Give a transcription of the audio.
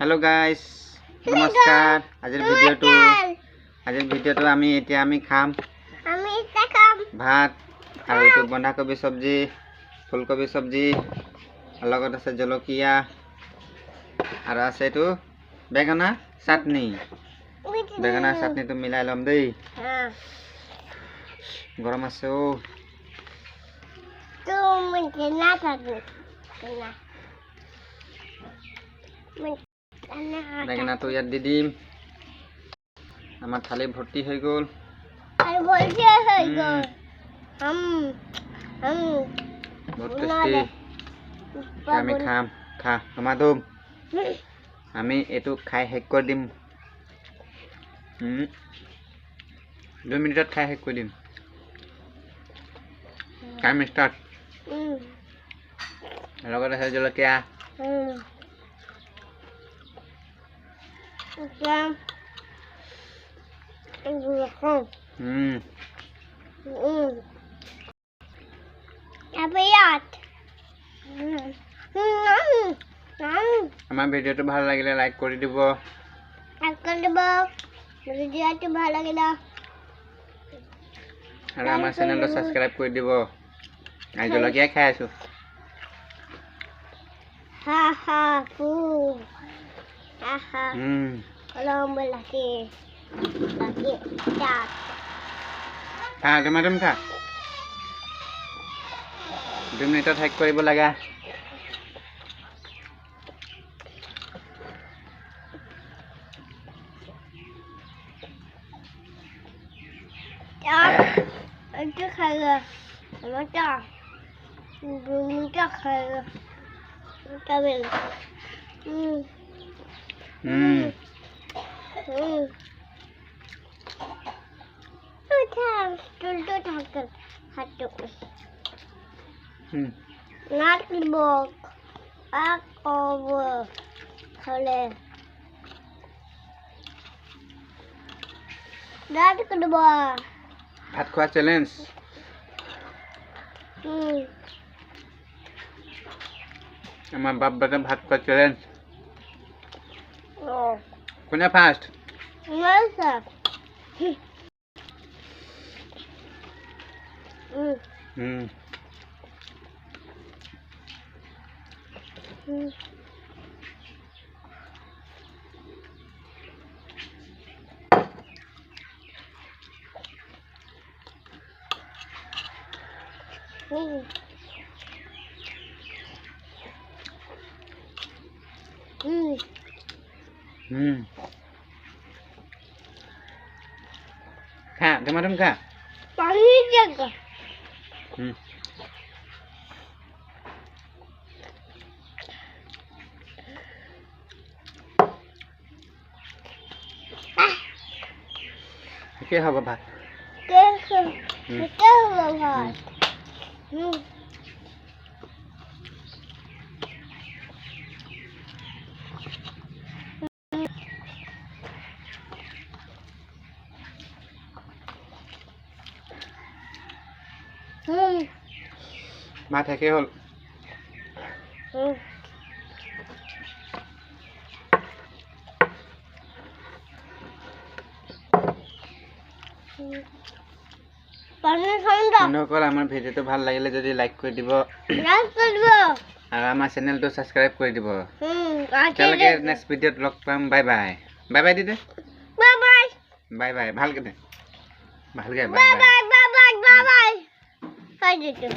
hello guys नमस्कार आजिर video আমি খাম ভাত আৰু এটো বন্ধাকবি সবজি ফুলকবি সবজি লগত আছে জলকীয়া আৰু আছে এটো বেঙেনা চাটনি তো মিলাই লম দেই গৰম আছে ও বেঙেনা তো ইয়াত দি দিম আমার থালি ভর্তি হয়ে গেল বহুত টেস্টি আমি খাম খা আমাদম আমি এটু খাই শেষ করে দিম 2 মিনিটত খাই শেষ করে দিম টাইম স্টার্ট লগত আছে জলকীয়া আমার ভিডিওটো ভালো লাগিলে লাইক করে দিব ভিডিওটো ভালো লাগিলে আর আমার চ্যানেলটো সাবস্ক্রাইব করে দিব আই জলকীয়া খাই আছো হা হা ফু হা হা কলম লাগি চাট খা টমেটো খা 2 মিনিটত শেষ কৰিব লাগা এটা খাইলা আমাটা বুমিটা খাইলা কাবেল তুলটো থাকল হাতটো নাট বক আকব হলে নাট করব ভাত খোৱা চ্যালেঞ্জ আমার বাপ বেটা ভাত খোৱা চ্যালেঞ্জ কোনে ফার্স্ট মাসা खा टमाटर खा पानी जगह क्या होगा भात क्या होगा भात ভাত শেষে হল বন্ধুসকল আমার ভিডিওটো ভাল লাগিলে যদি লাইক করে দিব আর আমার চ্যানেলটো সাবস্ক্রাইব করে দিব তাহলে নেক্সট ভিডিওত লগ পাম বাই বাই বাই বাই দিদে বাই বাই বাই বাই ভালকে দে ভালকে bye bye bye bye bye by